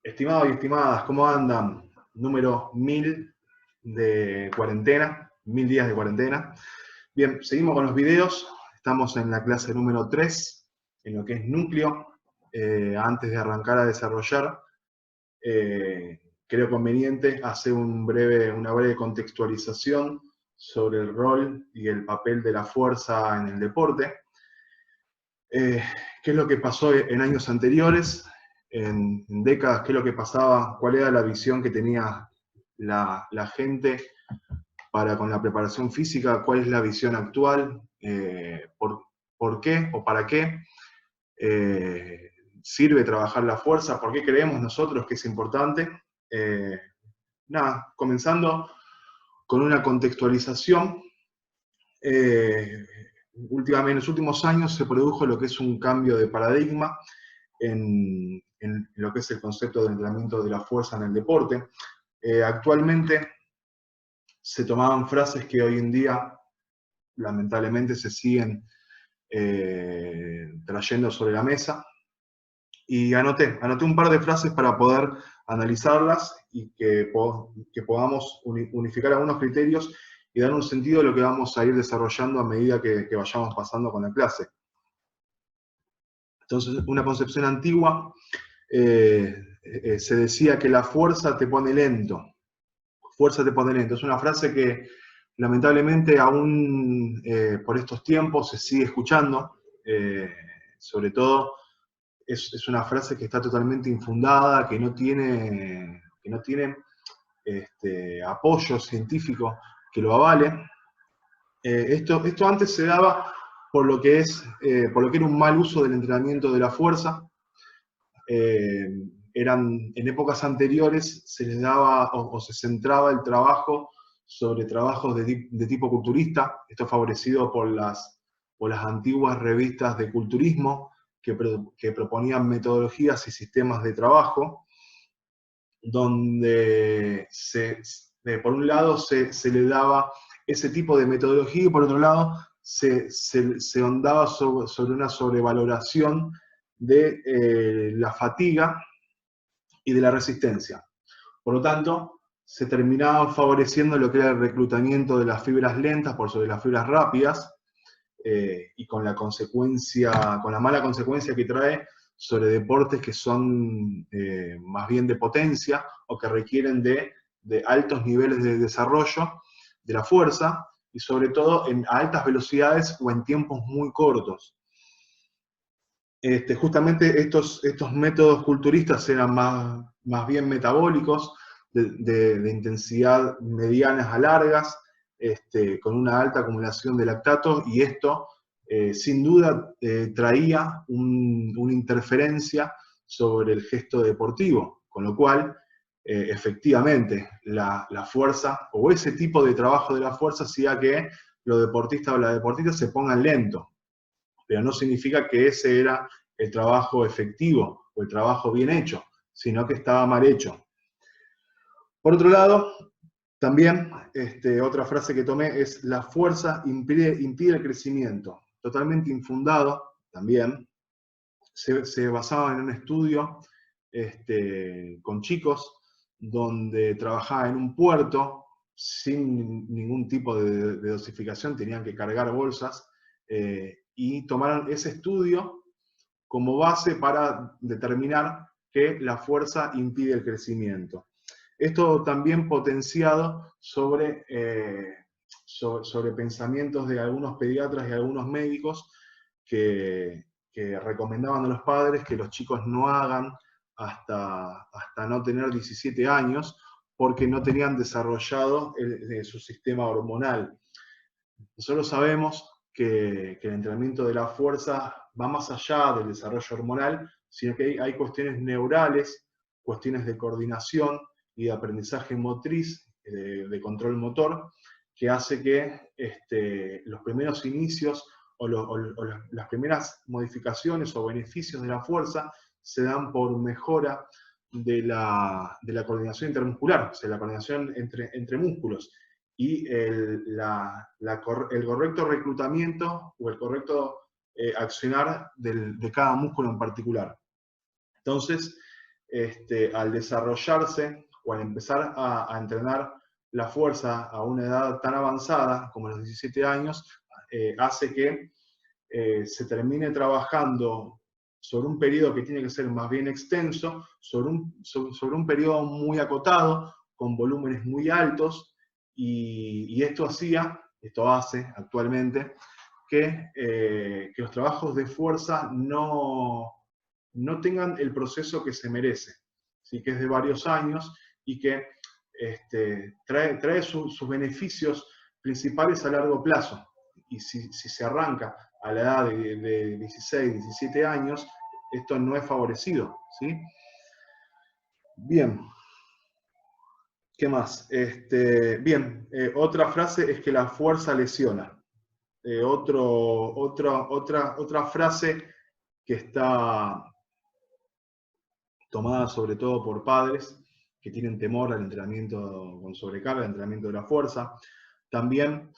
Estimados y estimadas, ¿cómo andan? Número 1000 de cuarentena, 1000 días de cuarentena. Bien, seguimos con los videos. Estamos en la clase número 3, en lo que es núcleo. Antes de arrancar a desarrollar, creo conveniente hacer una breve contextualización sobre el rol y el papel de la fuerza en el deporte. ¿Qué es lo que pasó en años anteriores? En décadas, qué es lo que pasaba, cuál era la visión que tenía la gente con la preparación física, cuál es la visión actual, por qué o para qué sirve trabajar la fuerza, por qué creemos nosotros que es importante. Comenzando con una contextualización. Últimamente, en los últimos años se produjo lo que es un cambio de paradigma en lo que es el concepto de entrenamiento de la fuerza en el deporte. Actualmente se tomaban frases que hoy en día lamentablemente se siguen trayendo sobre la mesa, y anoté un par de frases para poder analizarlas y que podamos unificar algunos criterios y dar un sentido a lo que vamos a ir desarrollando a medida que vayamos pasando con la clase. Entonces, una concepción antigua, se decía que la fuerza te pone lento. Fuerza te pone lento. Es una frase que lamentablemente aún por estos tiempos se sigue escuchando. Sobre todo es una frase que está totalmente infundada, que no tiene apoyo científico que lo avale. Esto antes se daba por lo que era un mal uso del entrenamiento de la fuerza. En épocas anteriores se les daba o se centraba el trabajo sobre trabajos de tipo culturista, esto favorecido por las antiguas revistas de culturismo que proponían metodologías y sistemas de trabajo, donde por un lado se le daba ese tipo de metodología y por otro lado se ahondaba sobre una sobrevaloración de la fatiga y de la resistencia. Por lo tanto, se terminaba favoreciendo lo que era el reclutamiento de las fibras lentas por sobre las fibras rápidas, y con la mala consecuencia que trae sobre deportes que son más bien de potencia o que requieren de altos niveles de desarrollo de la fuerza, y sobre todo a altas velocidades o en tiempos muy cortos. Justamente estos métodos culturistas eran más bien metabólicos, de intensidad medianas a largas, con una alta acumulación de lactatos, y esto sin duda traía una interferencia sobre el gesto deportivo, con lo cual efectivamente la fuerza o ese tipo de trabajo de la fuerza hacía que los deportistas o las deportistas se pongan lentos, pero no significa que ese era el trabajo efectivo o el trabajo bien hecho, sino que estaba mal hecho. Por otro lado, también otra frase que tomé es: la fuerza impide el crecimiento. Totalmente infundado también. Se basaba en un estudio con chicos donde trabajaba en un puerto sin ningún tipo de dosificación, tenían que cargar bolsas, y tomaron ese estudio como base para determinar que la fuerza impide el crecimiento. Esto también potenciado sobre pensamientos de algunos pediatras y algunos médicos que recomendaban a los padres que los chicos no hagan hasta no tener 17 años, porque no tenían desarrollado su sistema hormonal. Nosotros sabemos que el entrenamiento de la fuerza va más allá del desarrollo hormonal, sino que hay cuestiones neurales, cuestiones de coordinación y de aprendizaje motriz, de control motor, que hace que los primeros inicios o las primeras modificaciones o beneficios de la fuerza se dan por mejora de la coordinación intermuscular, o sea, la coordinación entre músculos, y el correcto reclutamiento o el correcto accionar de cada músculo en particular. Entonces, al desarrollarse o al empezar a entrenar la fuerza a una edad tan avanzada como los 17 años, hace que se termine trabajando sobre un periodo que tiene que ser más bien extenso, sobre un periodo muy acotado, con volúmenes muy altos, y esto hace actualmente que los trabajos de fuerza no tengan el proceso que se merece, ¿sí? Que es de varios años y que trae sus beneficios principales a largo plazo. Y si se arranca a la edad de 16, 17 años, esto no es favorecido, ¿sí? Bien. ¿Qué más? Bien, otra frase es que la fuerza lesiona. Otra frase que está tomada sobre todo por padres que tienen temor al entrenamiento con sobrecarga, al entrenamiento de la fuerza. También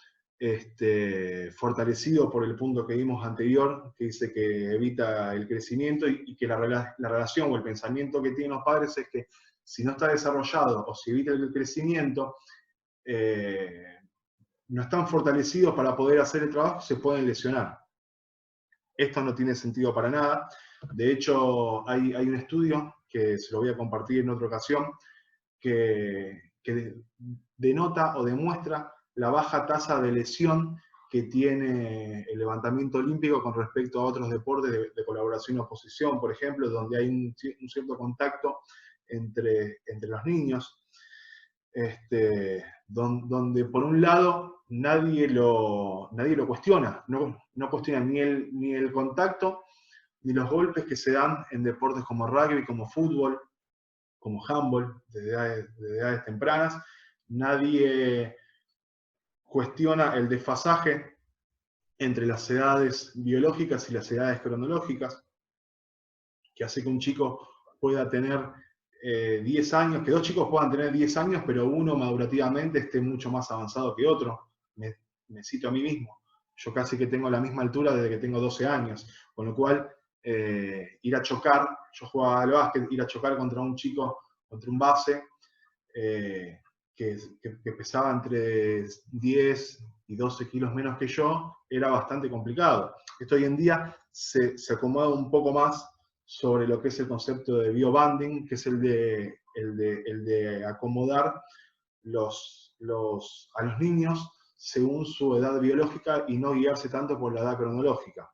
fortalecido por el punto que vimos anterior, que dice que evita el crecimiento y que la relación o el pensamiento que tienen los padres es que si no está desarrollado o si evita el crecimiento, no están fortalecidos para poder hacer el trabajo, se pueden lesionar. Esto no tiene sentido para nada. De hecho, hay un estudio que se lo voy a compartir en otra ocasión, que denota o demuestra la baja tasa de lesión que tiene el levantamiento olímpico con respecto a otros deportes de colaboración y oposición, por ejemplo, donde hay un cierto contacto entre los niños, donde por un lado nadie lo cuestiona, no cuestiona ni el contacto, ni los golpes que se dan en deportes como rugby, como fútbol, como handball, de edades tempranas. Nadie cuestiona el desfasaje entre las edades biológicas y las edades cronológicas, que hace que un chico pueda tener 10 años, que dos chicos puedan tener 10 años, pero uno madurativamente esté mucho más avanzado que otro. Me cito a mí mismo. Yo casi que tengo la misma altura desde que tengo 12 años, con lo cual ir a chocar, yo jugaba al básquet, ir a chocar contra un chico, contra un base, que pesaba entre 10 y 12 kilos menos que yo, era bastante complicado. Esto hoy en día se acomoda un poco más sobre lo que es el concepto de biobanding, que es el de acomodar a los niños según su edad biológica y no guiarse tanto por la edad cronológica.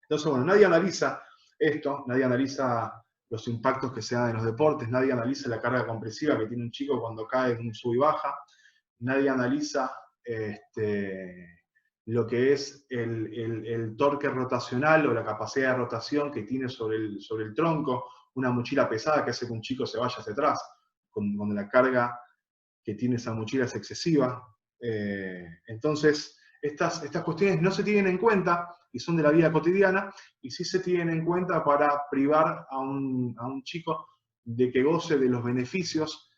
Entonces, bueno, nadie analiza esto, nadie analiza los impactos que se dan en los deportes, nadie analiza la carga compresiva que tiene un chico cuando cae en un sub y baja, nadie analiza lo que es el torque rotacional o la capacidad de rotación que tiene sobre el tronco, una mochila pesada que hace que un chico se vaya hacia atrás, cuando la carga que tiene esa mochila es excesiva. Entonces, estas cuestiones no se tienen en cuenta y son de la vida cotidiana, y sí se tienen en cuenta para privar a un chico de que goce de los beneficios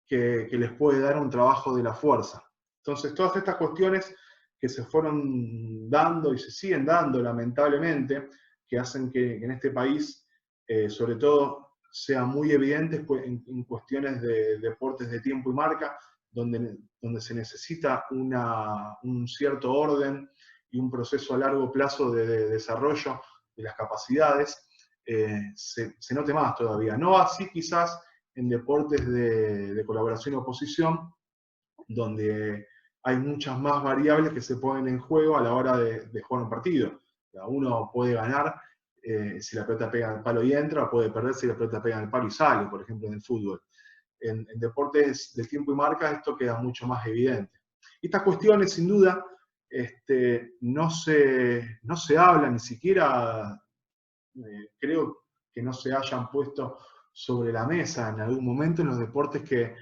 que les puede dar un trabajo de la fuerza. Entonces, todas estas cuestiones que se fueron dando y se siguen dando, lamentablemente, que hacen que en este país, sobre todo, sean muy evidentes en cuestiones de deportes de tiempo y marca, donde se necesita un cierto orden y un proceso a largo plazo de desarrollo de las capacidades, se note más todavía. No así quizás en deportes de colaboración y oposición, donde hay muchas más variables que se ponen en juego a la hora de jugar un partido. Uno puede ganar si la pelota pega en el palo y entra, o puede perder si la pelota pega en el palo y sale, por ejemplo, en el fútbol. En deportes de tiempo y marca esto queda mucho más evidente. Estas cuestiones, sin duda, no se hablan, ni siquiera creo que no se hayan puesto sobre la mesa en algún momento en los deportes que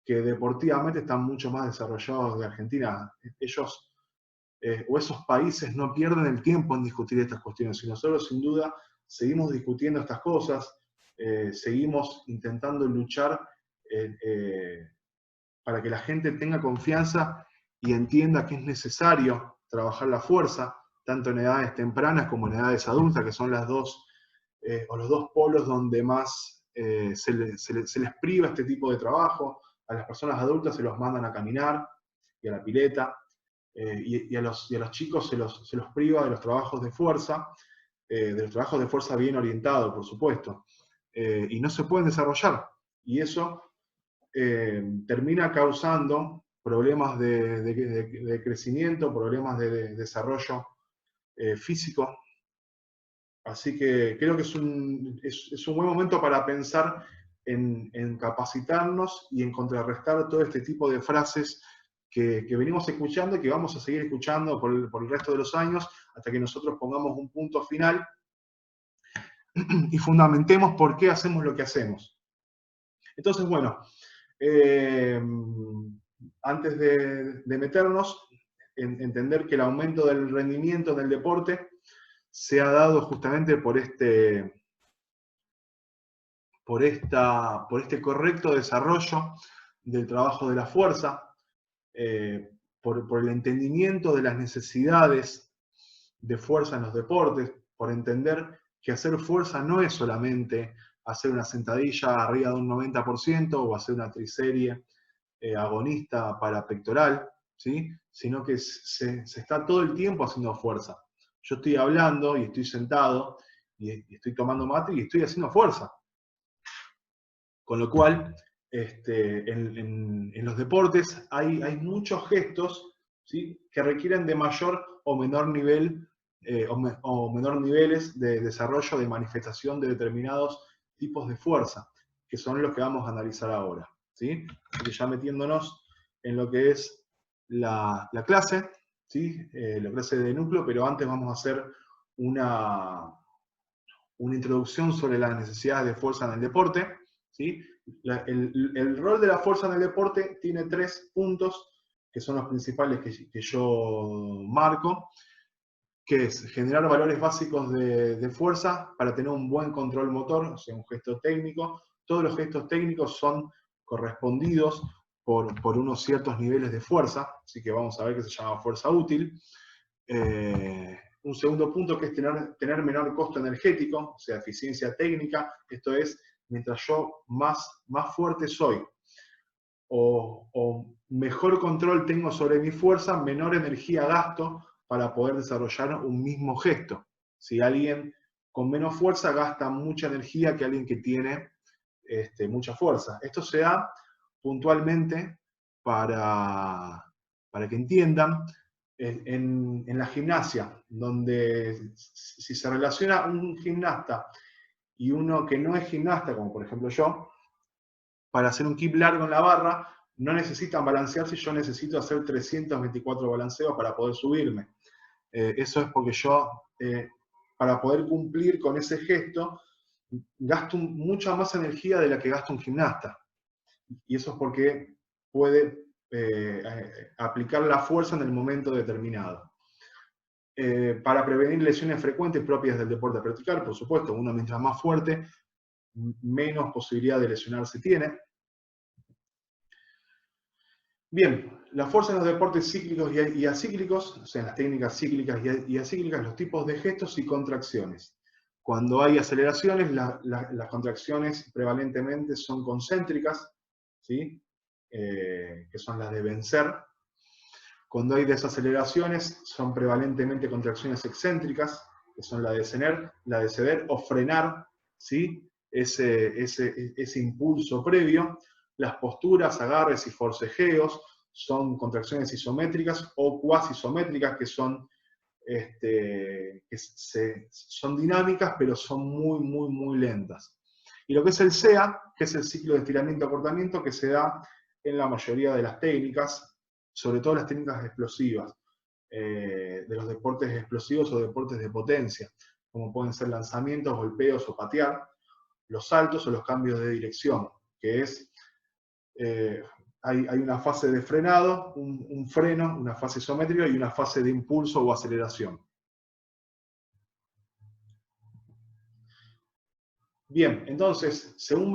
deportivamente están mucho más desarrollados de Argentina. Ellos o esos países no pierden el tiempo en discutir estas cuestiones, y nosotros sin duda seguimos discutiendo estas cosas, seguimos intentando luchar para que la gente tenga confianza y entienda que es necesario trabajar la fuerza, tanto en edades tempranas como en edades adultas, que son las dos, o los dos polos donde más se les priva este tipo de trabajo. A las personas adultas se los mandan a caminar y a la pileta, y a los chicos se los priva de los trabajos de fuerza bien orientados, por supuesto, y no se pueden desarrollar. Y eso termina causando problemas de crecimiento, problemas de desarrollo físico. Así que creo que es un buen momento para pensar en capacitarnos y en contrarrestar todo este tipo de frases que venimos escuchando y que vamos a seguir escuchando por el resto de los años hasta que nosotros pongamos un punto final y fundamentemos por qué hacemos lo que hacemos. Entonces, bueno, antes de meternos, entender que el aumento del rendimiento del deporte se ha dado justamente por este correcto desarrollo del trabajo de la fuerza, por el entendimiento de las necesidades de fuerza en los deportes, por entender que hacer fuerza no es solamente hacer una sentadilla arriba de un 90% o hacer una triserie agonista para pectoral, ¿sí? Sino que se está todo el tiempo haciendo fuerza. Yo estoy hablando y estoy sentado y estoy tomando mate y estoy haciendo fuerza. Con lo cual, en los deportes hay muchos gestos, ¿sí?, que requieren de mayor o menor nivel o menor niveles de desarrollo, de manifestación de determinados tipos de fuerza, que son los que vamos a analizar ahora, ¿sí? Así que ya metiéndonos en lo que es la clase, ¿sí? La clase de núcleo, pero antes vamos a hacer una introducción sobre las necesidades de fuerza en el deporte, ¿sí? El rol de la fuerza en el deporte tiene 3 puntos que son los principales que yo marco, que es generar valores básicos de fuerza para tener un buen control motor, o sea, un gesto técnico. Todos los gestos técnicos son correspondidos por unos ciertos niveles de fuerza, así que vamos a ver que se llama fuerza útil. Un segundo punto que es tener menor costo energético, o sea, eficiencia técnica. Esto es, mientras yo más fuerte soy o mejor control tengo sobre mi fuerza, menor energía gasto para poder desarrollar un mismo gesto. Si alguien con menos fuerza gasta mucha energía que alguien que tiene mucha fuerza. Esto se da puntualmente para que entiendan en la gimnasia, donde si se relaciona un gimnasta y uno que no es gimnasta, como por ejemplo yo, para hacer un keep largo en la barra, no necesitan balancearse, yo necesito hacer 324 balanceos para poder subirme. Eso es porque yo, para poder cumplir con ese gesto, gasto mucha más energía de la que gasta un gimnasta. Y eso es porque puede aplicar la fuerza en el momento determinado. Para prevenir lesiones frecuentes propias del deporte a practicar, por supuesto, uno mientras más fuerte, menos posibilidad de lesionarse tiene. Bien, la fuerza en los deportes cíclicos y acíclicos, o sea, en las técnicas cíclicas y acíclicas, los tipos de gestos y contracciones. Cuando hay aceleraciones, las contracciones prevalentemente son concéntricas, ¿sí? Que son las de vencer. Cuando hay desaceleraciones, son prevalentemente contracciones excéntricas, que son la de ceder o frenar, ¿sí?, ese impulso previo. Las posturas, agarres y forcejeos son contracciones isométricas o cuasi isométricas, que son, son dinámicas, pero son muy lentas. Y lo que es el SEA, que es el ciclo de estiramiento-acortamiento, que se da en la mayoría de las técnicas, sobre todo las técnicas explosivas, de los deportes explosivos o deportes de potencia, como pueden ser lanzamientos, golpeos o patear, los saltos o los cambios de dirección, que es, hay una fase de frenado, un freno, una fase isométrica y una fase de impulso o aceleración. Bien, entonces, según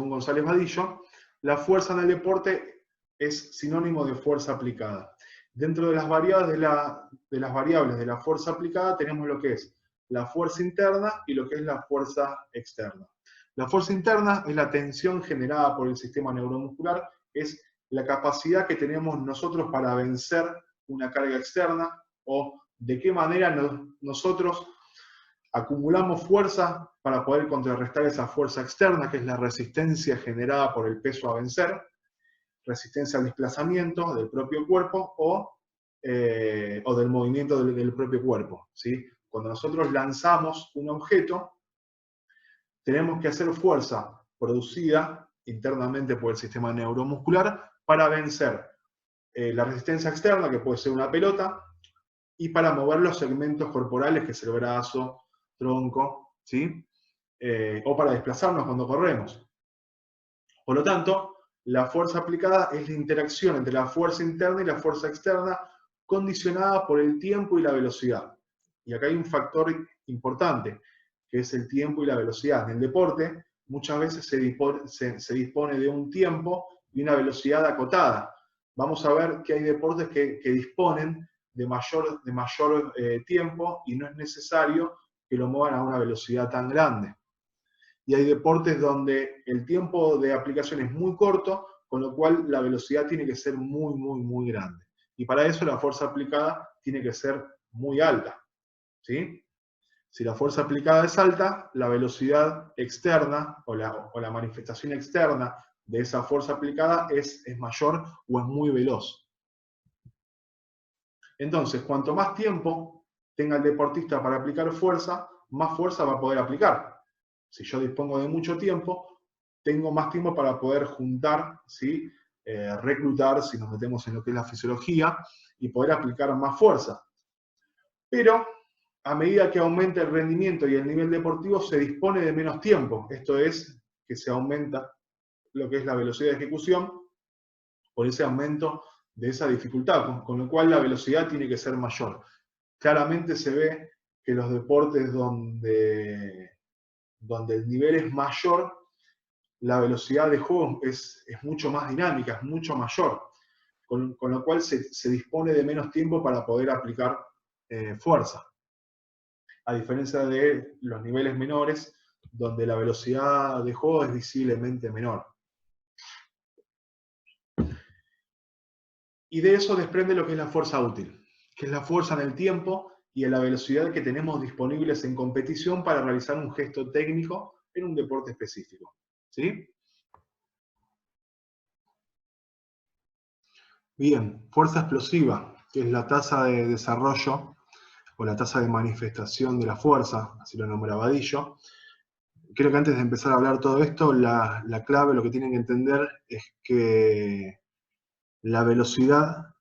González Vadillo, la fuerza en el deporte es sinónimo de fuerza aplicada. Dentro de las variables de la fuerza aplicada tenemos lo que es la fuerza interna y lo que es la fuerza externa. La fuerza interna es la tensión generada por el sistema neuromuscular, es la capacidad que tenemos nosotros para vencer una carga externa o de qué manera nosotros acumulamos fuerza para poder contrarrestar esa fuerza externa, que es la resistencia generada por el peso a vencer, resistencia al desplazamiento del propio cuerpo o del movimiento del propio cuerpo, ¿sí? Cuando nosotros lanzamos un objeto, tenemos que hacer fuerza producida internamente por el sistema neuromuscular para vencer la resistencia externa, que puede ser una pelota, y para mover los segmentos corporales, que es el brazo, tronco, ¿sí? O para desplazarnos cuando corremos. Por lo tanto, la fuerza aplicada es la interacción entre la fuerza interna y la fuerza externa condicionada por el tiempo y la velocidad. Y acá hay un factor importante, que es el tiempo y la velocidad. En el deporte, muchas veces se dispone de un tiempo y una velocidad acotada. Vamos a ver que hay deportes que disponen de mayor tiempo y no es necesario que lo muevan a una velocidad tan grande. Y hay deportes donde el tiempo de aplicación es muy corto, con lo cual la velocidad tiene que ser muy, muy, muy grande. Y para eso la fuerza aplicada tiene que ser muy alta, ¿sí? Si la fuerza aplicada es alta, la velocidad externa o la manifestación externa de esa fuerza aplicada es mayor o es muy veloz. Entonces, cuanto más tiempo tenga el deportista para aplicar fuerza, más fuerza va a poder aplicar. Si yo dispongo de mucho tiempo, tengo más tiempo para poder juntar, ¿sí? Reclutar, si nos metemos en lo que es la fisiología, y poder aplicar más fuerza. Pero a medida que aumenta el rendimiento y el nivel deportivo, se dispone de menos tiempo. Esto es que se aumenta lo que es la velocidad de ejecución por ese aumento de esa dificultad, con lo cual la velocidad tiene que ser mayor. Claramente se ve que los deportes donde el nivel es mayor, la velocidad de juego es mucho más dinámica, es mucho mayor, con lo cual se dispone de menos tiempo para poder aplicar fuerza. A diferencia de los niveles menores, donde la velocidad de juego es visiblemente menor. Y de eso desprende lo que es la fuerza útil, que es la fuerza en el tiempo y en la velocidad que tenemos disponibles en competición para realizar un gesto técnico en un deporte específico. ¿Sí? Bien, fuerza explosiva, que es la tasa de desarrollo o la tasa de manifestación de la fuerza, así lo nombra Badillo. Creo que antes de empezar a hablar todo esto, la clave, lo que tienen que entender es que la velocidad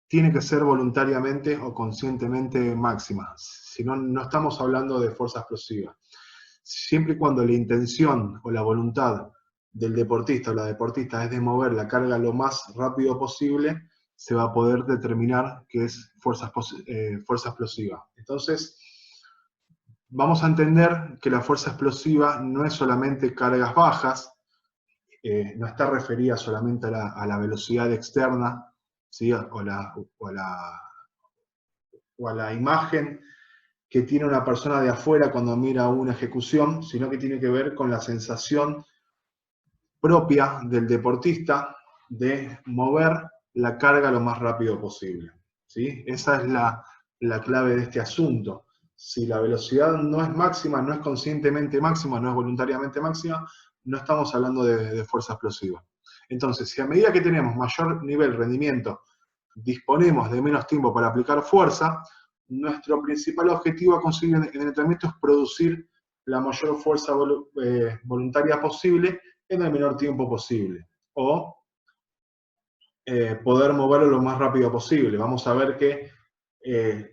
tiene que ser voluntariamente o conscientemente máxima. Si no, no estamos hablando de fuerza explosiva. Siempre y cuando la intención o la voluntad del deportista o la deportista es de mover la carga lo más rápido posible, se va a poder determinar que es fuerza explosiva. Entonces, vamos a entender que la fuerza explosiva no es solamente cargas bajas, no está referida solamente a la velocidad externa, ¿sí? o a la imagen que tiene una persona de afuera cuando mira una ejecución, sino que tiene que ver con la sensación propia del deportista de mover la carga lo más rápido posible, ¿sí? Esa es la clave de este asunto. Si la velocidad no es máxima, no es conscientemente máxima, no es voluntariamente máxima, no estamos hablando de fuerza explosiva. Entonces, si a medida que tenemos mayor nivel de rendimiento, disponemos de menos tiempo para aplicar fuerza, nuestro principal objetivo a conseguir en el entrenamiento es producir la mayor fuerza voluntaria posible en el menor tiempo posible. O poder moverlo lo más rápido posible. Vamos a ver que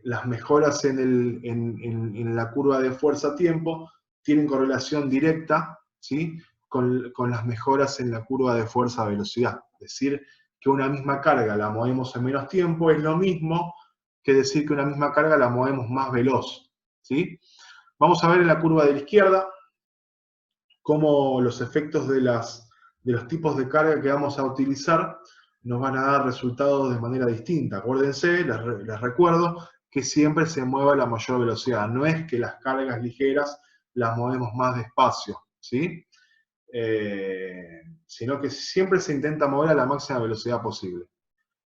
las mejoras en la curva de fuerza-tiempo tienen correlación directa, ¿sí? con las mejoras en la curva de fuerza-velocidad. Es decir, que una misma carga la movemos en menos tiempo es lo mismo que decir que una misma carga la movemos más veloz, ¿sí? Vamos a ver en la curva de la izquierda cómo los efectos de los tipos de carga que vamos a utilizar nos van a dar resultados de manera distinta. Acuérdense, les recuerdo, que siempre se mueva a la mayor velocidad. No es que las cargas ligeras las movemos más despacio, ¿sí? sino que siempre se intenta mover a la máxima velocidad posible.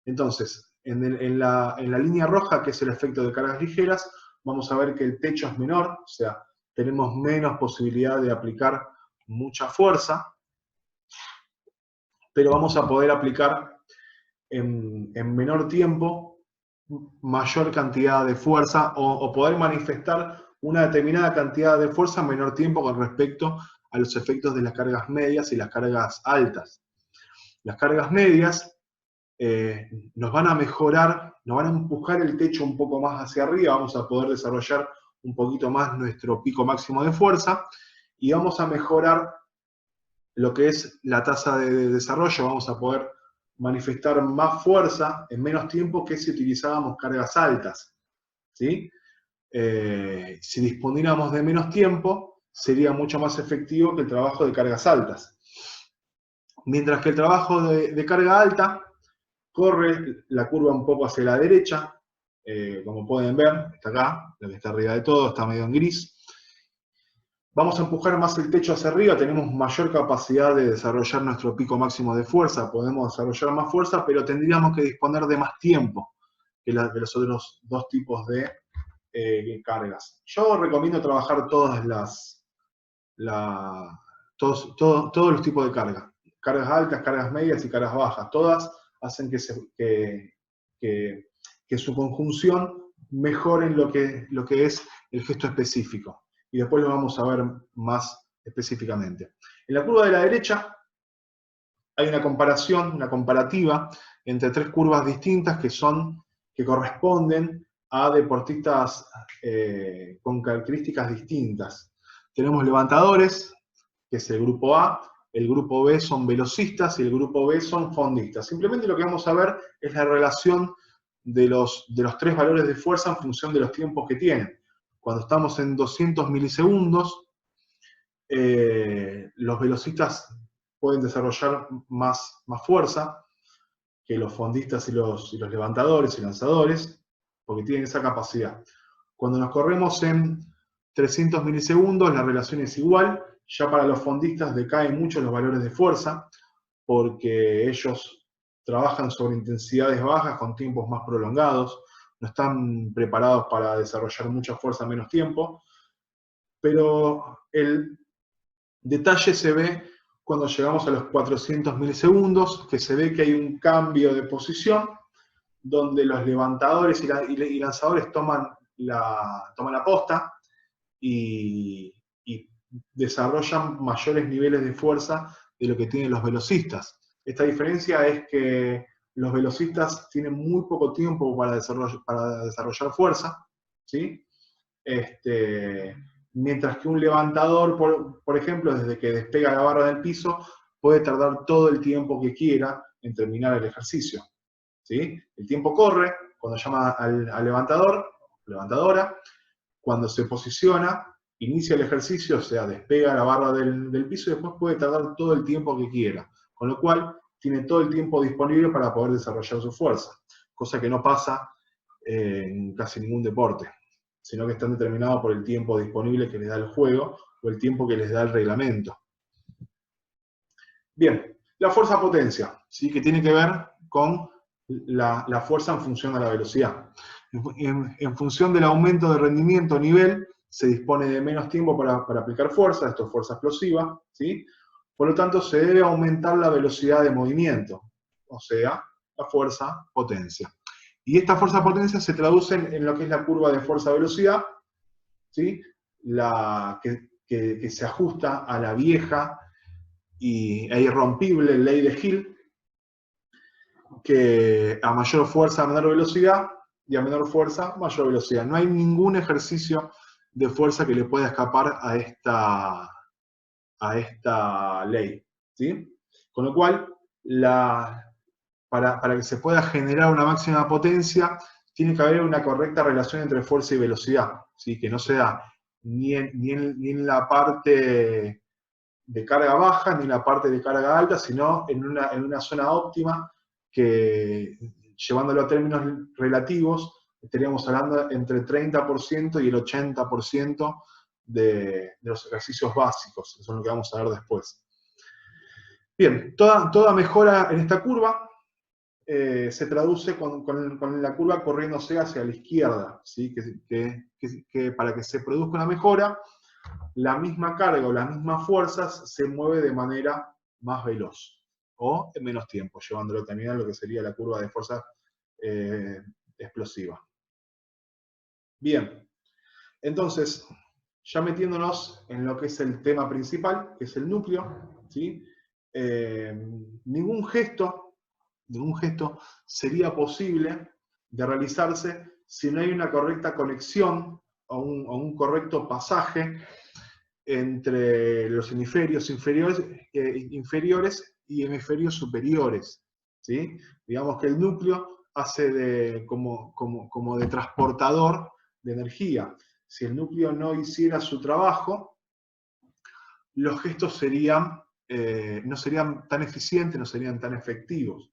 Entonces, en la línea roja, que es el efecto de cargas ligeras, vamos a ver que el techo es menor, o sea, tenemos menos posibilidad de aplicar mucha fuerza, pero vamos a poder aplicar en menor tiempo mayor cantidad de fuerza o poder manifestar una determinada cantidad de fuerza en menor tiempo con respecto a los efectos de las cargas medias y las cargas altas. Las cargas medias nos van a mejorar, nos van a empujar el techo un poco más hacia arriba, vamos a poder desarrollar un poquito más nuestro pico máximo de fuerza y vamos a mejorar lo que es la tasa de desarrollo, vamos a poder manifestar más fuerza en menos tiempo que si utilizábamos cargas altas, ¿sí? Si disponiéramos de menos tiempo, sería mucho más efectivo que el trabajo de cargas altas. Mientras que el trabajo de carga alta corre la curva un poco hacia la derecha, como pueden ver, está acá, la que está arriba de todo, está medio en gris. Vamos a empujar más el techo hacia arriba, tenemos mayor capacidad de desarrollar nuestro pico máximo de fuerza, podemos desarrollar más fuerza, pero tendríamos que disponer de más tiempo que de los otros dos tipos de cargas. Yo recomiendo trabajar todos los tipos de cargas. Cargas altas, cargas medias y cargas bajas. Todas hacen que su conjunción mejore lo que es el gesto específico. Y después lo vamos a ver más específicamente. En la curva de la derecha hay una comparación, una comparativa entre tres curvas distintas que corresponden a deportistas con características distintas. Tenemos levantadores, que es el grupo A, el grupo B son velocistas y el grupo B son fondistas. Simplemente lo que vamos a ver es la relación de los tres valores de fuerza en función de los tiempos que tienen. Cuando estamos en 200 milisegundos, los velocistas pueden desarrollar más fuerza que los fondistas y los levantadores y lanzadores, porque tienen esa capacidad. Cuando nos corremos en 300 milisegundos, la relación es igual. Ya para los fondistas decaen mucho los valores de fuerza, porque ellos trabajan sobre intensidades bajas con tiempos más prolongados, no están preparados para desarrollar mucha fuerza en menos tiempo, pero el detalle se ve cuando llegamos a los 400 milisegundos, que se ve que hay un cambio de posición, donde los levantadores y lanzadores toman la posta y desarrollan mayores niveles de fuerza de lo que tienen los velocistas. Esta diferencia es que los velocistas tienen muy poco tiempo para desarrollar fuerza, ¿sí? Mientras que un levantador, por ejemplo, desde que despega la barra del piso, puede tardar todo el tiempo que quiera en terminar el ejercicio, ¿sí? El tiempo corre cuando llama al levantador, levantadora, cuando se posiciona, inicia el ejercicio, o sea, despega la barra del piso y después puede tardar todo el tiempo que quiera, con lo cual tiene todo el tiempo disponible para poder desarrollar su fuerza, cosa que no pasa en casi ningún deporte, sino que están determinados por el tiempo disponible que les da el juego o el tiempo que les da el reglamento. Bien, la fuerza-potencia, ¿sí? Que tiene que ver con la fuerza en función de la velocidad. En función del aumento de rendimiento a nivel, se dispone de menos tiempo para aplicar fuerza, esto es fuerza explosiva, ¿sí? Por lo tanto, se debe aumentar la velocidad de movimiento, o sea, la fuerza-potencia. Y esta fuerza-potencia se traduce en lo que es la curva de fuerza-velocidad, ¿sí? Que se ajusta a la vieja e irrompible ley de Hill, que a mayor fuerza, menor velocidad, y a menor fuerza, mayor velocidad. No hay ningún ejercicio de fuerza que le pueda escapar a esta ley, ¿sí? Con lo cual, para que se pueda generar una máxima potencia, tiene que haber una correcta relación entre fuerza y velocidad, ¿sí? Que no sea ni en la parte de carga baja ni en la parte de carga alta, sino en una zona óptima que, llevándolo a términos relativos, estaríamos hablando entre 30% y el 80% de los ejercicios básicos, eso es lo que vamos a ver después. Bien, toda mejora en esta curva se traduce con la curva corriéndose hacia la izquierda, ¿sí? Que para que se produzca una mejora, la misma carga o las mismas fuerzas se mueve de manera más veloz o en menos tiempo, llevándolo también a lo que sería la curva de fuerza explosiva. Bien, entonces, ya metiéndonos en lo que es el tema principal, que es el núcleo, ¿sí? Ningún gesto sería posible de realizarse si no hay una correcta conexión o un correcto pasaje entre los hemisferios inferiores y hemisferios superiores, ¿sí? Digamos que el núcleo hace como de transportador de energía. Si el núcleo no hiciera su trabajo, los gestos no serían tan eficientes, no serían tan efectivos.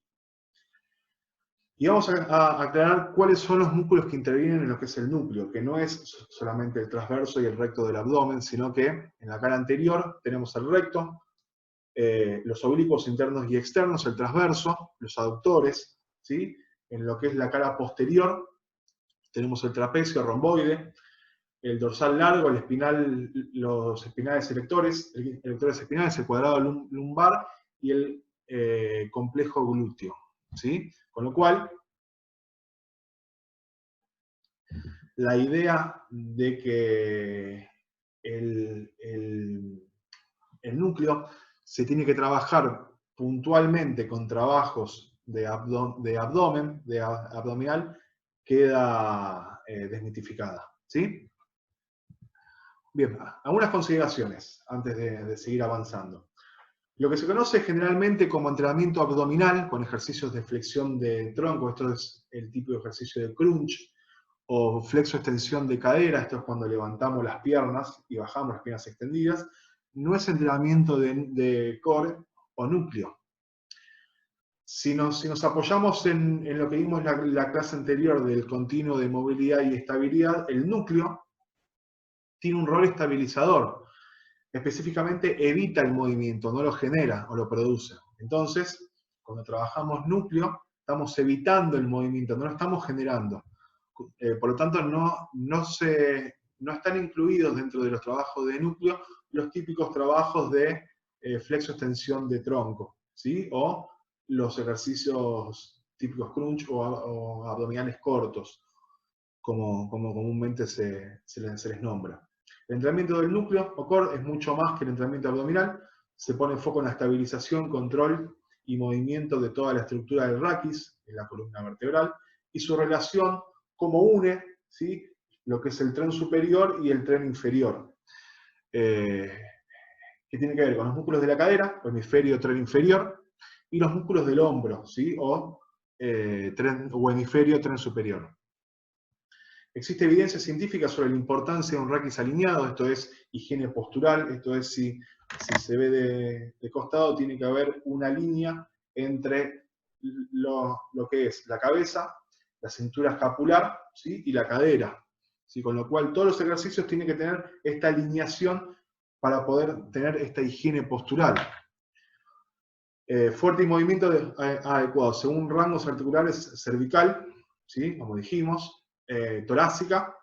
Y vamos a aclarar cuáles son los músculos que intervienen en lo que es el núcleo, que no es solamente el transverso y el recto del abdomen, sino que en la cara anterior tenemos el recto, los oblicuos internos y externos, el transverso, los aductores, ¿sí? En lo que es la cara posterior tenemos el trapecio romboide, el dorsal largo, los espinales erectores espinales, el cuadrado lumbar y el complejo glúteo, ¿sí? Con lo cual, la idea de que el núcleo se tiene que trabajar puntualmente con trabajos de abdominal, queda desmitificada, ¿sí? Bien, algunas consideraciones antes de seguir avanzando. Lo que se conoce generalmente como entrenamiento abdominal, con ejercicios de flexión de tronco, esto es el tipo de ejercicio de crunch, o flexo-extensión de cadera, esto es cuando levantamos las piernas y bajamos las piernas extendidas, no es entrenamiento de core o núcleo. Si nos apoyamos en lo que vimos en la clase anterior del continuo de movilidad y estabilidad, el núcleo tiene un rol estabilizador. Específicamente evita el movimiento, no lo genera o lo produce. Entonces, cuando trabajamos núcleo, estamos evitando el movimiento, no lo estamos generando. Por lo tanto, no están incluidos dentro de los trabajos de núcleo los típicos trabajos de flexo-extensión de tronco, ¿sí? O los ejercicios típicos crunch o abdominales cortos, como comúnmente se les nombra. El entrenamiento del núcleo o core es mucho más que el entrenamiento abdominal. Se pone foco en la estabilización, control y movimiento de toda la estructura del raquis, en la columna vertebral, y su relación, cómo une, ¿sí? Lo que es el tren superior y el tren inferior. Que tiene que ver con los músculos de la cadera, o hemisferio tren inferior, y los músculos del hombro, ¿sí? O hemisferio tren superior. Existe evidencia científica sobre la importancia de un raquis alineado, esto es higiene postural, esto es si se ve de costado, tiene que haber una línea entre lo que es la cabeza, la cintura escapular, ¿sí? Y la cadera, ¿sí? Con lo cual todos los ejercicios tienen que tener esta alineación para poder tener esta higiene postural. Fuerte y movimiento adecuado, según rangos articulares cervical, ¿sí? Como dijimos, torácica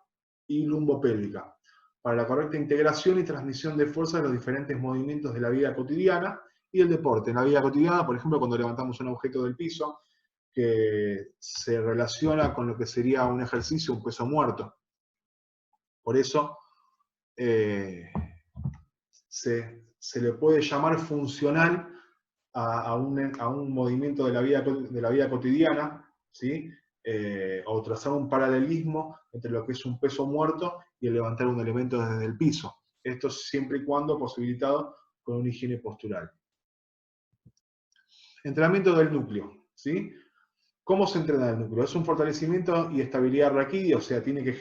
y lumbopélvica, para la correcta integración y transmisión de fuerza de los diferentes movimientos de la vida cotidiana y del deporte. En la vida cotidiana, por ejemplo, cuando levantamos un objeto del piso, que se relaciona con lo que sería un ejercicio, un peso muerto. Por eso se le puede llamar funcional a un movimiento de la vida cotidiana, ¿sí? O trazar un paralelismo entre lo que es un peso muerto y el levantar un elemento desde el piso. Esto siempre y cuando posibilitado con una higiene postural. Entrenamiento del núcleo, ¿sí? ¿Cómo se entrena el núcleo? Es un fortalecimiento y estabilidad raquídea, o sea, tiene que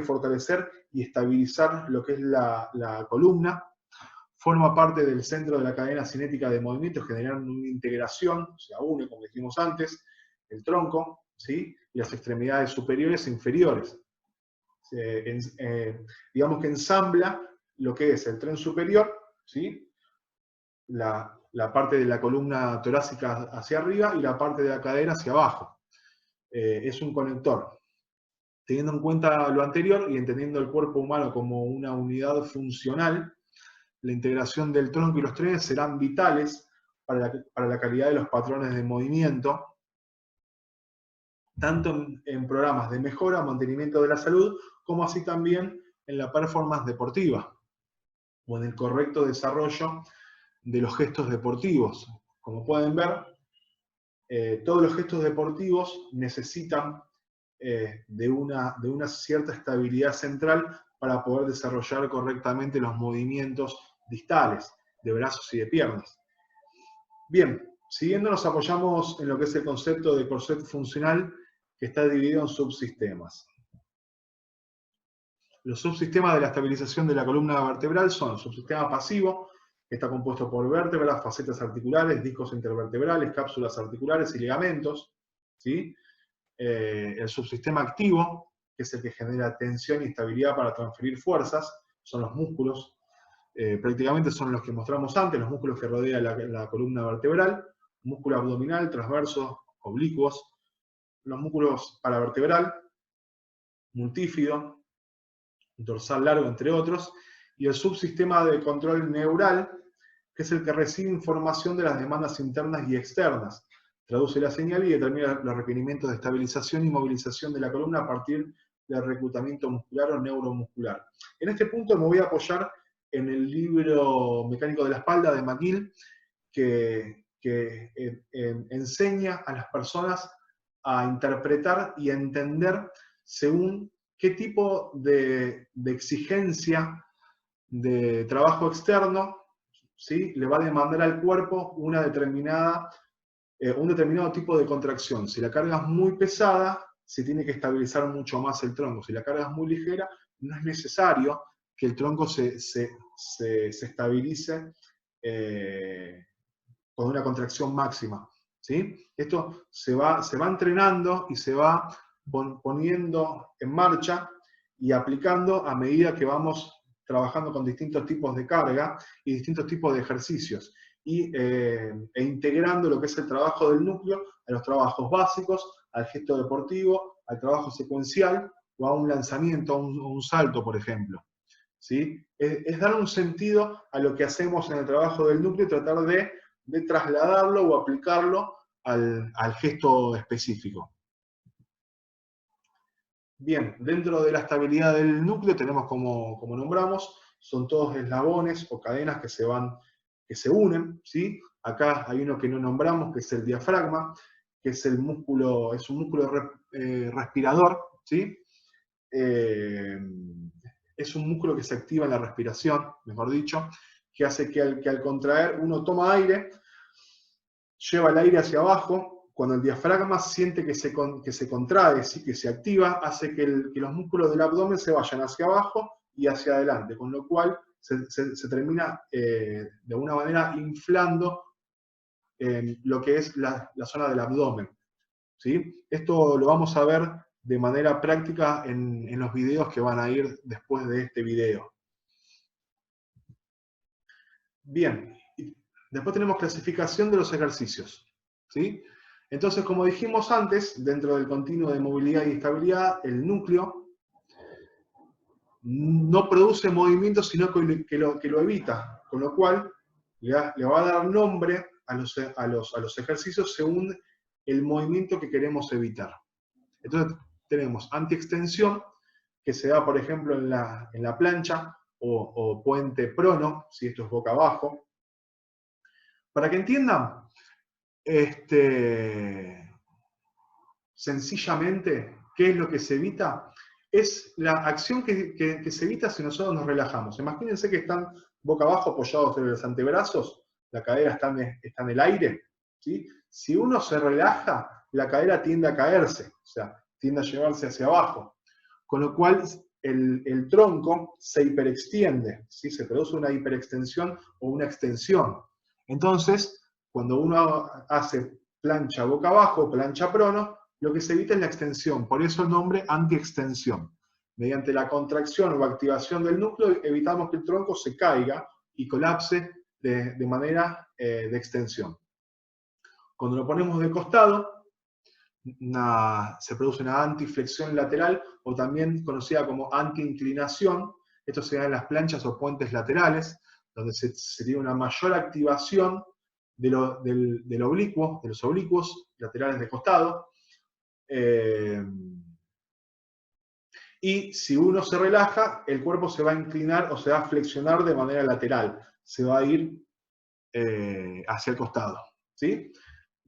fortalecer y estabilizar lo que es la columna. Forma parte del centro de la cadena cinética de movimiento, generando una integración, o sea, une, como dijimos antes, el tronco, ¿sí? Y las extremidades superiores e inferiores. Digamos que ensambla lo que es el tren superior, ¿sí? la parte de la columna torácica hacia arriba y la parte de la cadera hacia abajo. Es un conector. Teniendo en cuenta lo anterior y entendiendo el cuerpo humano como una unidad funcional, la integración del tronco y los trenes serán vitales para la calidad de los patrones de movimiento, tanto en programas de mejora o mantenimiento de la salud, como así también en la performance deportiva, o en el correcto desarrollo de los gestos deportivos. Como pueden ver, todos los gestos deportivos necesitan de una cierta estabilidad central para poder desarrollar correctamente los movimientos distales de brazos y de piernas. Bien, siguiendo nos apoyamos en lo que es el concepto de corset funcional, que está dividido en subsistemas. Los subsistemas de la estabilización de la columna vertebral son el subsistema pasivo, que está compuesto por vértebras, facetas articulares, discos intervertebrales, cápsulas articulares y ligamentos, ¿sí? El subsistema activo, que es el que genera tensión y estabilidad para transferir fuerzas, son los músculos. Prácticamente son los que mostramos antes, los músculos que rodean la columna vertebral, músculo abdominal, transverso, oblicuos, los músculos paravertebral, multífido, dorsal largo, entre otros, y el subsistema de control neural, que es el que recibe información de las demandas internas y externas, traduce la señal y determina los requerimientos de estabilización y movilización de la columna a partir del reclutamiento muscular o neuromuscular. En este punto me voy a apoyar en el libro Mecánico de la Espalda de McGill, que enseña a las personas a interpretar y a entender según qué tipo de exigencia de trabajo externo, ¿sí?, le va a demandar al cuerpo un determinado tipo de contracción. Si la carga es muy pesada, se tiene que estabilizar mucho más el tronco. Si la carga es muy ligera, no es necesario que el tronco se estabilice con una contracción máxima, ¿sí? Esto se va entrenando y se va poniendo en marcha y aplicando a medida que vamos trabajando con distintos tipos de carga y distintos tipos de ejercicios, e integrando lo que es el trabajo del núcleo a los trabajos básicos, al gesto deportivo, al trabajo secuencial o a un lanzamiento, a un salto, por ejemplo. ¿Sí? Es dar un sentido a lo que hacemos en el trabajo del núcleo y tratar de trasladarlo o aplicarlo al gesto específico. Bien, dentro de la estabilidad del núcleo tenemos, como nombramos, son todos eslabones o cadenas que se unen, ¿sí? Acá hay uno que no nombramos, que es el diafragma, que es un músculo respirador, ¿sí? Es un músculo que se activa en la respiración, mejor dicho, que hace que al contraer uno toma aire, lleva el aire hacia abajo. Cuando el diafragma siente que se contrae, ¿sí?, que se activa, hace que los músculos del abdomen se vayan hacia abajo y hacia adelante, con lo cual se termina de alguna manera inflando lo que es la zona del abdomen, ¿sí? Esto lo vamos a ver de manera práctica en los videos que van a ir después de este video. Bien, después tenemos clasificación de los ejercicios, ¿sí? Entonces, como dijimos antes, dentro del continuo de movilidad y estabilidad, el núcleo no produce movimiento, sino que lo evita, con lo cual le va a dar nombre a los ejercicios según el movimiento que queremos evitar. Entonces, tenemos antiextensión, que se da, por ejemplo, en la plancha, o puente prono, si esto es boca abajo. Para que entiendan, sencillamente, ¿qué es lo que se evita? Es la acción que se evita si nosotros nos relajamos. Imagínense que están boca abajo apoyados sobre los antebrazos, la cadera está en el aire, ¿sí? Si uno se relaja, la cadera tiende a caerse, o sea, tiende a llevarse hacia abajo. Con lo cual, el tronco se hiperextiende, ¿sí? Se produce una hiperextensión o una extensión. Entonces, cuando uno hace plancha boca abajo, plancha prono, lo que se evita es la extensión, por eso el nombre antiextensión. Mediante la contracción o activación del núcleo evitamos que el tronco se caiga y colapse de manera de extensión. Cuando lo ponemos de costado, se produce una antiflexión lateral, o también conocida como antiinclinación. Esto se da en las planchas o puentes laterales, donde se tiene una mayor activación del oblicuo, de los oblicuos laterales de costado. Y si uno se relaja, el cuerpo se va a inclinar o se va a flexionar de manera lateral. Se va a ir hacia el costado, ¿sí?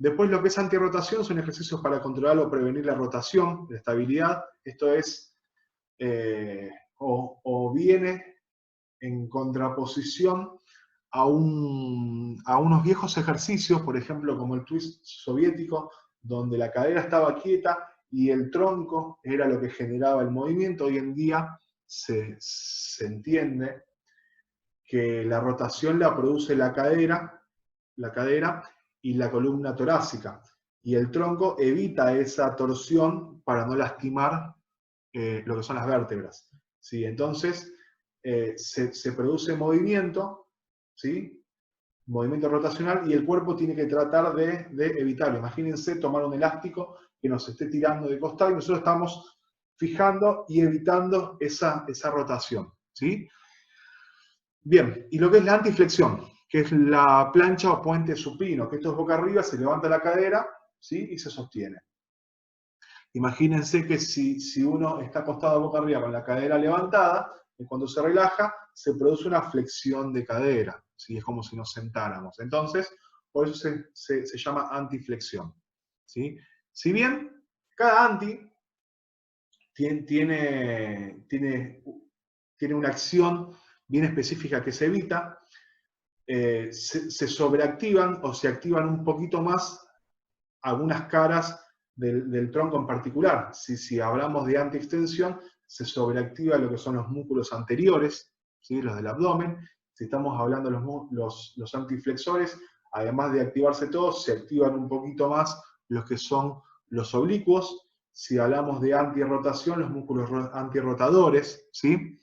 Después, lo que es antirrotación son ejercicios para controlar o prevenir la rotación, la estabilidad. Esto es, o viene en contraposición a unos viejos ejercicios, por ejemplo, como el twist soviético, donde la cadera estaba quieta y el tronco era lo que generaba el movimiento. Hoy en día se entiende que la rotación la produce la cadera y la columna torácica. Y el tronco evita esa torsión para no lastimar lo que son las vértebras, ¿sí? Entonces, se produce movimiento, ¿sí? Movimiento rotacional, y el cuerpo tiene que tratar de evitarlo. Imagínense tomar un elástico que nos esté tirando de costado y nosotros estamos fijando y evitando esa rotación, ¿sí? Bien, y lo que es la antiflexión, que es la plancha o puente supino, que esto es boca arriba, se levanta la cadera, ¿sí? Y se sostiene. Imagínense que si uno está acostado boca arriba con la cadera levantada, y cuando se relaja, se produce una flexión de cadera, ¿sí? Es como si nos sentáramos. Entonces, por eso se llama antiflexión, ¿sí? Si bien cada anti tiene una acción bien específica que se evita, se sobreactivan o se activan un poquito más algunas caras del tronco en particular. Si hablamos de antiextensión, se sobreactiva lo que son los músculos anteriores, ¿sí? Los del abdomen. Si estamos hablando de los antiflexores, además de activarse todos, se activan un poquito más los que son los oblicuos. Si hablamos de antirrotación, los músculos antirrotadores, ¿sí?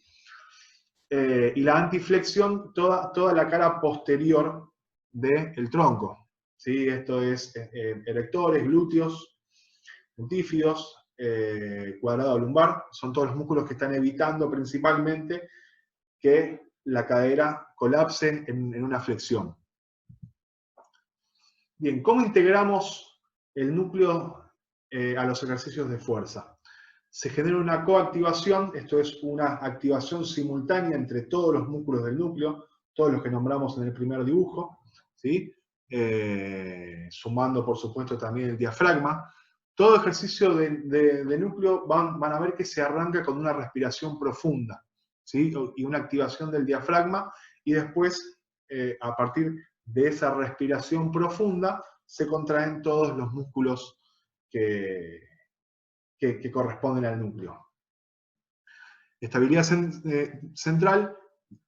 Y la antiflexión, toda la cara posterior del tronco, ¿sí? Esto es erectores, glúteos, dentífidos, cuadrado lumbar. Son todos los músculos que están evitando principalmente que la cadera colapse en una flexión. Bien, ¿cómo integramos el núcleo a los ejercicios de fuerza? Se genera una coactivación, esto es una activación simultánea entre todos los músculos del núcleo, todos los que nombramos en el primer dibujo, ¿sí? Sumando por supuesto también el diafragma. Todo ejercicio de núcleo van a ver que se arranca con una respiración profunda, ¿sí? Y una activación del diafragma, y después, a partir de esa respiración profunda, se contraen todos los músculos que corresponden al núcleo. Estabilidad central,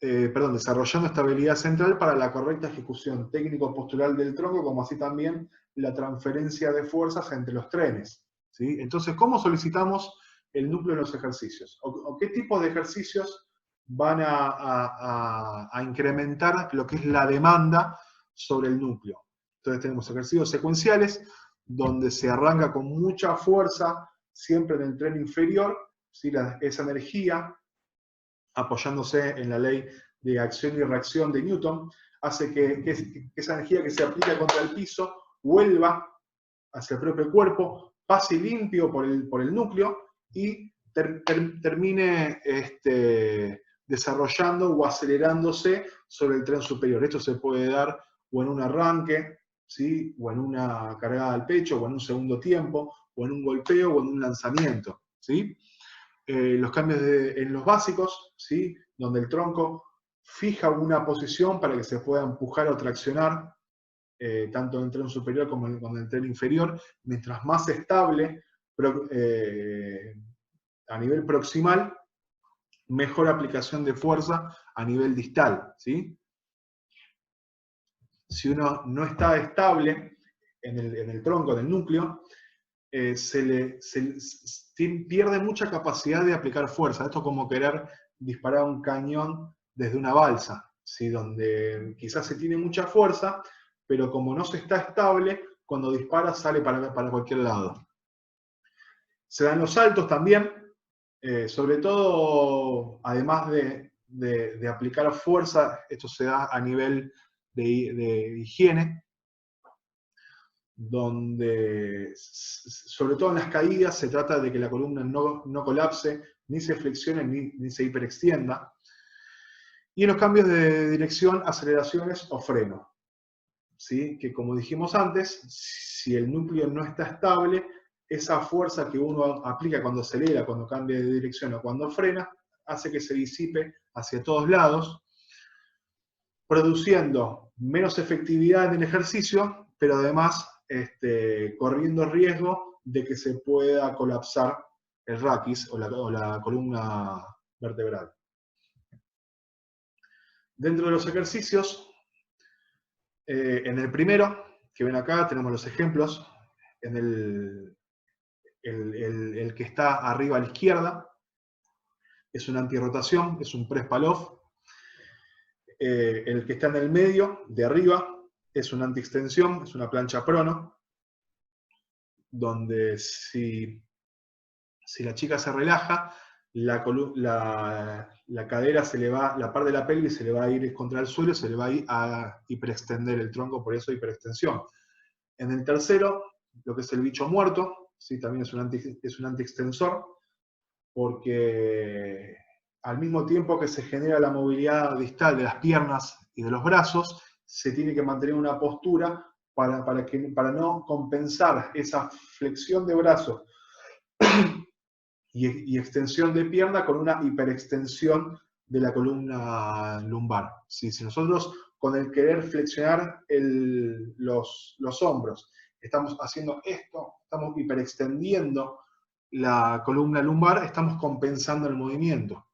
desarrollando estabilidad central para la correcta ejecución técnico-postural del tronco, como así también la transferencia de fuerzas entre los trenes, ¿sí? Entonces, ¿cómo solicitamos el núcleo en los ejercicios? ¿O qué tipo de ejercicios van a incrementar lo que es la demanda sobre el núcleo? Entonces tenemos ejercicios secuenciales, donde se arranca con mucha fuerza, siempre en el tren inferior, ¿sí? Esa energía, apoyándose en la ley de acción y reacción de Newton, hace que esa energía que se aplica contra el piso vuelva hacia el propio cuerpo, pase limpio por el núcleo y termine desarrollando o acelerándose sobre el tren superior. Esto se puede dar o en un arranque, ¿sí? O en una cargada al pecho, o en un segundo tiempo, o en un golpeo, o en un lanzamiento, ¿sí? Los cambios en los básicos, ¿sí? Donde el tronco fija una posición para que se pueda empujar o traccionar, tanto en el tren superior como en el tren inferior. Mientras más estable a nivel proximal, mejor aplicación de fuerza a nivel distal, ¿sí? Si uno no está estable en el tronco, en el núcleo, pierde mucha capacidad de aplicar fuerza. Esto es como querer disparar un cañón desde una balsa, ¿sí? Donde quizás se tiene mucha fuerza, pero como no se está estable, cuando dispara sale para cualquier lado. Se dan los saltos también, sobre todo, además de aplicar fuerza, esto se da a nivel de higiene, donde, sobre todo en las caídas, se trata de que la columna no colapse, ni se flexione, ni se hiperextienda. Y en los cambios de dirección, aceleraciones o freno, ¿sí? Que como dijimos antes, si el núcleo no está estable, esa fuerza que uno aplica cuando acelera, cuando cambia de dirección o cuando frena, hace que se disipe hacia todos lados, produciendo menos efectividad en el ejercicio, pero además corriendo riesgo de que se pueda colapsar el raquis o la columna vertebral. Dentro de los ejercicios, en el primero, que ven acá, tenemos los ejemplos. En el que está arriba a la izquierda es una antirrotación, es un press pull-off. El que está en el medio, de arriba, es una antiextensión, es una plancha prono, donde si la chica se relaja, la cadera se le va, la parte de la pelvis se le va a ir contra el suelo, se le va a ir a hiperextender el tronco, por eso hiperextensión. En el tercero, lo que es el bicho muerto, ¿sí? También es un antiextensor, porque al mismo tiempo que se genera la movilidad distal de las piernas y de los brazos, se tiene que mantener una postura para no compensar esa flexión de brazos y extensión de pierna con una hiperextensión de la columna lumbar. ¿Sí? Si nosotros con el querer flexionar los hombros estamos haciendo esto, estamos hiperextendiendo la columna lumbar, estamos compensando el movimiento.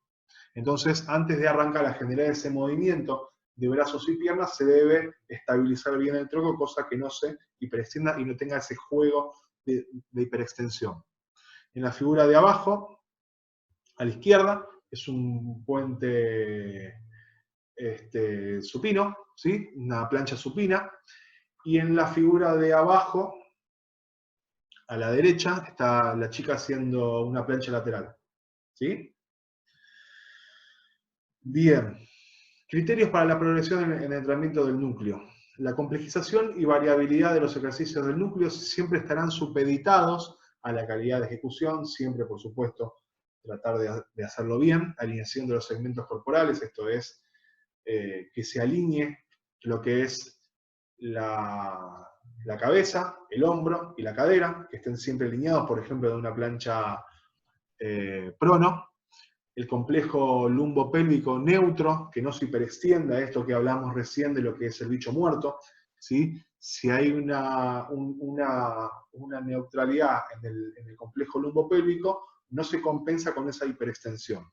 Entonces, antes de arrancar a generar ese movimiento de brazos y piernas, se debe estabilizar bien el tronco, cosa que no se hiperextienda y no tenga ese juego de hiperextensión. En la figura de abajo, a la izquierda, es un puente supino, ¿sí? Una plancha supina. Y en la figura de abajo, a la derecha, está la chica haciendo una plancha lateral. ¿Sí? Bien. Criterios para la progresión en el entrenamiento del núcleo. La complejización y variabilidad de los ejercicios del núcleo siempre estarán supeditados a la calidad de ejecución, siempre, por supuesto, tratar de hacerlo bien, alineación de los segmentos corporales, esto es, que se alinee lo que es la cabeza, el hombro y la cadera, que estén siempre alineados, por ejemplo, de una plancha prono. El complejo lumbopélvico neutro, que no se hiperextienda, esto que hablamos recién de lo que es el bicho muerto, ¿sí? Si hay una neutralidad en el complejo lumbopélvico, no se compensa con esa hiperextensión.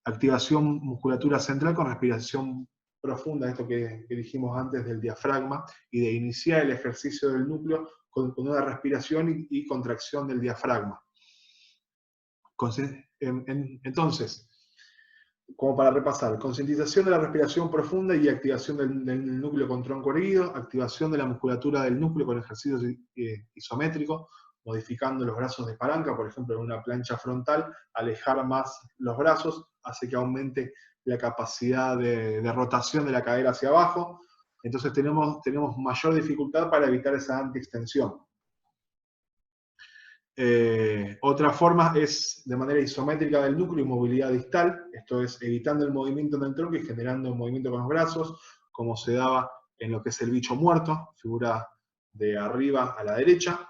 Activación musculatura central con respiración profunda, esto que dijimos antes del diafragma, y de iniciar el ejercicio del núcleo con una respiración y contracción del diafragma. Entonces, como para repasar, concientización de la respiración profunda y activación del núcleo con tronco erguido, activación de la musculatura del núcleo con ejercicios isométricos, modificando los brazos de palanca, por ejemplo, en una plancha frontal, alejar más los brazos, hace que aumente la capacidad de rotación de la cadera hacia abajo, entonces tenemos mayor dificultad para evitar esa antiextensión. Otra forma es de manera isométrica del núcleo y movilidad distal, esto es evitando el movimiento del tronco y generando un movimiento con los brazos, como se daba en lo que es el bicho muerto, figura de arriba a la derecha.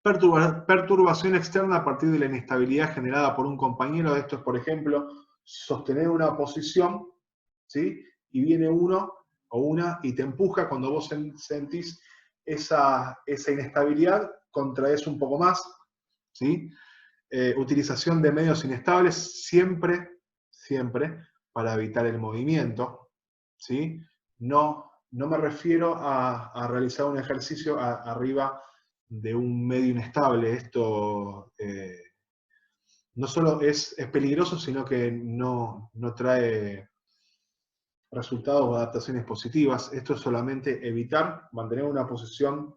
Perturbación externa a partir de la inestabilidad generada por un compañero, esto es, por ejemplo, sostener una posición, ¿sí? Y viene uno o una y te empuja cuando vos sentís esa inestabilidad, contraes un poco más, ¿sí? Utilización de medios inestables, siempre para evitar el movimiento, ¿sí? No me refiero a realizar un ejercicio arriba de un medio inestable. Esto no solo es peligroso, sino que no trae resultados o adaptaciones positivas. Esto es solamente evitar mantener una posición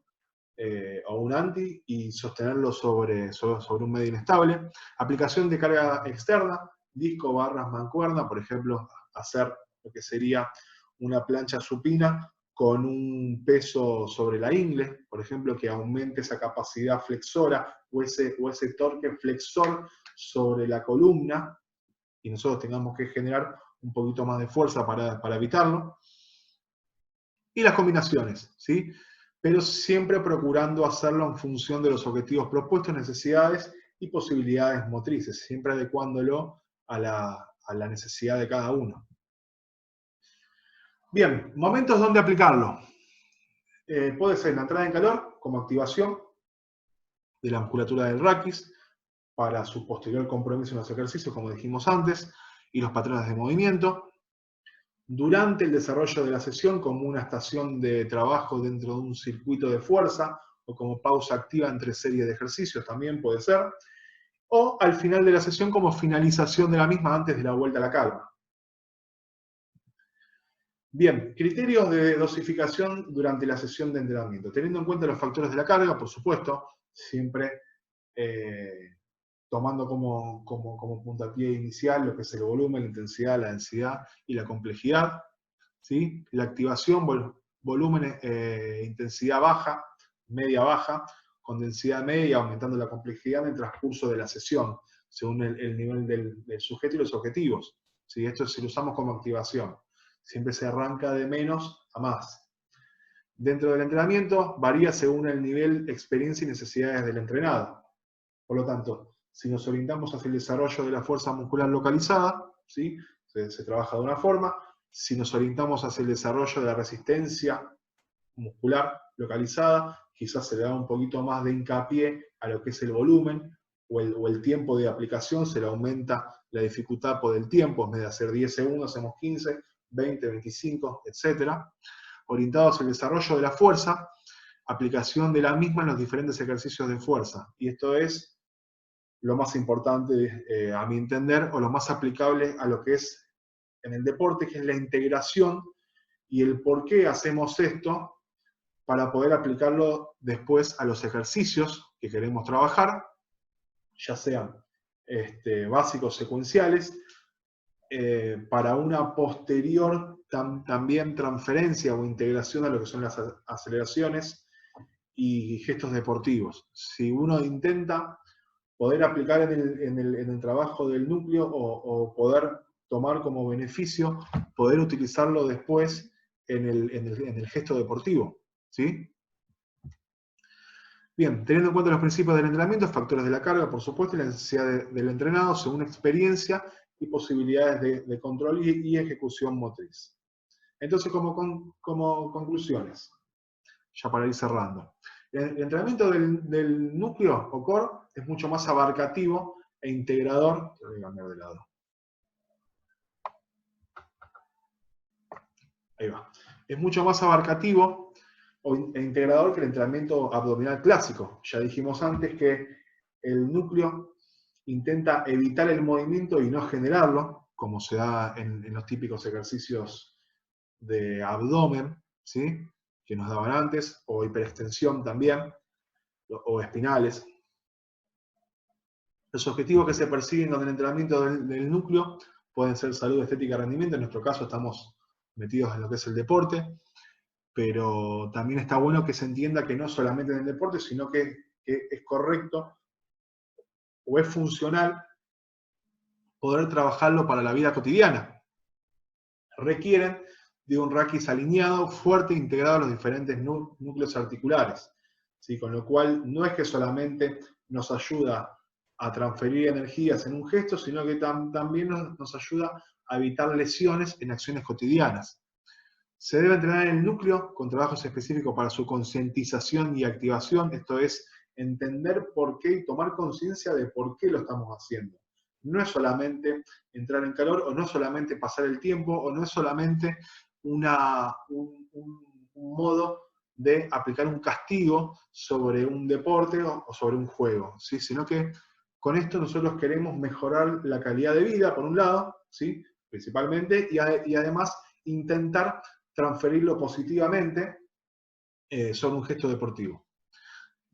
o un anti y sostenerlo sobre un medio inestable. Aplicación de carga externa, disco, barras, mancuerna, por ejemplo, hacer lo que sería una plancha supina con un peso sobre la ingle, por ejemplo, que aumente esa capacidad flexora o ese torque flexor sobre la columna, y nosotros tengamos que generar un poquito más de fuerza para evitarlo. Y las combinaciones, ¿sí? Pero siempre procurando hacerlo en función de los objetivos propuestos, necesidades y posibilidades motrices, siempre adecuándolo a la necesidad de cada uno. Bien, momentos donde aplicarlo. Puede ser en la entrada en calor, como activación de la musculatura del raquis, para su posterior compromiso en los ejercicios, como dijimos antes, y los patrones de movimiento. Durante el desarrollo de la sesión, como una estación de trabajo dentro de un circuito de fuerza, o como pausa activa entre series de ejercicios, también puede ser. O al final de la sesión, como finalización de la misma antes de la vuelta a la calma. Bien, criterios de dosificación durante la sesión de entrenamiento. Teniendo en cuenta los factores de la carga, por supuesto, siempre tomando como puntapié inicial lo que es el volumen, la intensidad, la densidad y la complejidad. ¿Sí? La activación, volumen, intensidad baja, media baja, con densidad media, aumentando la complejidad en el transcurso de la sesión, según el nivel del sujeto y los objetivos. ¿Sí? Esto si lo usamos como activación. Siempre se arranca de menos a más. Dentro del entrenamiento varía según el nivel, experiencia y necesidades del entrenado. Por lo tanto, si nos orientamos hacia el desarrollo de la fuerza muscular localizada, ¿sí? se trabaja de una forma. Si nos orientamos hacia el desarrollo de la resistencia muscular localizada, quizás se le da un poquito más de hincapié a lo que es el volumen o el tiempo de aplicación, se le aumenta la dificultad por el tiempo, en vez de hacer 10 segundos, hacemos 15, 20, 25, etc. Orientados al desarrollo de la fuerza, aplicación de la misma en los diferentes ejercicios de fuerza. Y esto es lo más importante, a mi entender, o lo más aplicable a lo que es en el deporte, que es la integración y el por qué hacemos esto para poder aplicarlo después a los ejercicios que queremos trabajar, ya sean básicos, secuenciales, para una posterior también transferencia o integración a lo que son las aceleraciones y gestos deportivos. Si uno intenta poder aplicar en el trabajo del núcleo o poder tomar como beneficio, poder utilizarlo después en el gesto deportivo, ¿sí? Bien, teniendo en cuenta los principios del entrenamiento, factores de la carga, por supuesto, y la necesidad del entrenado según experiencia y posibilidades de control y ejecución motriz. Entonces, como conclusiones, ya para ir cerrando. El entrenamiento del núcleo o core es mucho más abarcativo e integrador. Voy a cambiar de lado. Ahí va. Es mucho más abarcativo e integrador que el entrenamiento abdominal clásico. Ya dijimos antes que el núcleo intenta evitar el movimiento y no generarlo, como se da en los típicos ejercicios de abdomen, ¿sí? Que nos daban antes, o hiperextensión también, o espinales. Los objetivos que se persiguen con el entrenamiento del núcleo pueden ser salud, estética y rendimiento. En nuestro caso estamos metidos en lo que es el deporte, pero también está bueno que se entienda que no solamente en el deporte, sino que es correcto o es funcional poder trabajarlo para la vida cotidiana. Requieren de un raquis alineado, fuerte e integrado a los diferentes núcleos articulares. ¿Sí? Con lo cual no es que solamente nos ayuda a transferir energías en un gesto, sino que también nos ayuda a evitar lesiones en acciones cotidianas. Se debe entrenar en el núcleo con trabajos específicos para su concientización y activación, esto es, entender por qué y tomar conciencia de por qué lo estamos haciendo. No es solamente entrar en calor, o no es solamente pasar el tiempo, o no es solamente un modo de aplicar un castigo sobre un deporte o sobre un juego, ¿sí? Sino que con esto nosotros queremos mejorar la calidad de vida, por un lado, ¿sí? Principalmente, y además intentar transferirlo positivamente sobre un gesto deportivo.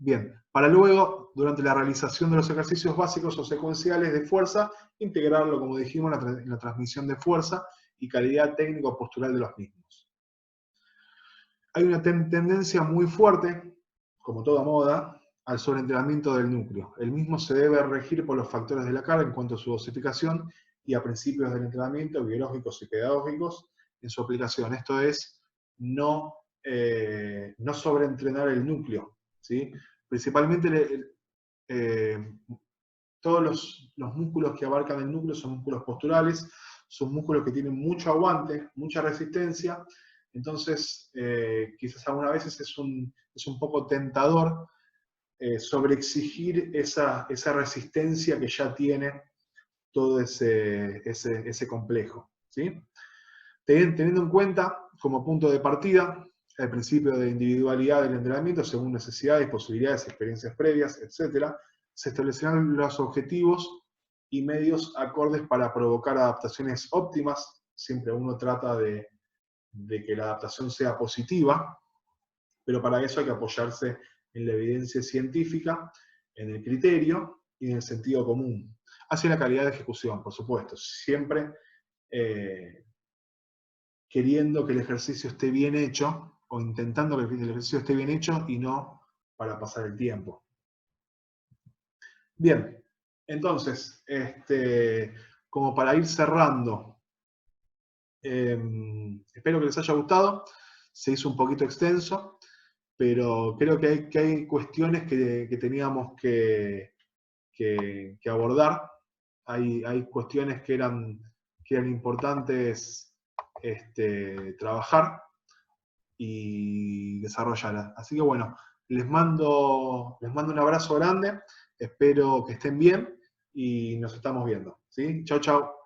Bien, para luego, durante la realización de los ejercicios básicos o secuenciales de fuerza, integrarlo, como dijimos, en la transmisión de fuerza y calidad técnico-postural de los mismos. Hay una tendencia muy fuerte, como toda moda, al sobreentrenamiento del núcleo. El mismo se debe regir por los factores de la carga en cuanto a su dosificación y a principios del entrenamiento biológicos y pedagógicos en su aplicación. Esto es, no sobreentrenar el núcleo, ¿sí? Principalmente todos los músculos que abarcan el núcleo son músculos posturales, son músculos que tienen mucho aguante, mucha resistencia, entonces quizás algunas veces es un poco tentador sobreexigir esa resistencia que ya tiene todo ese complejo, ¿sí? Teniendo en cuenta como punto de partida el principio de individualidad del entrenamiento según necesidades, posibilidades, experiencias previas, etc., se establecerán los objetivos y medios acordes para provocar adaptaciones óptimas. Siempre uno trata de que la adaptación sea positiva, pero para eso hay que apoyarse en la evidencia científica, en el criterio y en el sentido común. Hacia la calidad de ejecución, por supuesto. Siempre queriendo que el ejercicio esté bien hecho, o intentando que el ejercicio esté bien hecho y no para pasar el tiempo. Bien, entonces, como para ir cerrando, espero que les haya gustado. Se hizo un poquito extenso, pero creo que hay cuestiones que teníamos que abordar. Hay cuestiones que eran importantes trabajar y desarrollar. Así que bueno, les mando un abrazo grande, espero que estén bien y nos estamos viendo, ¿sí? Chau, chau.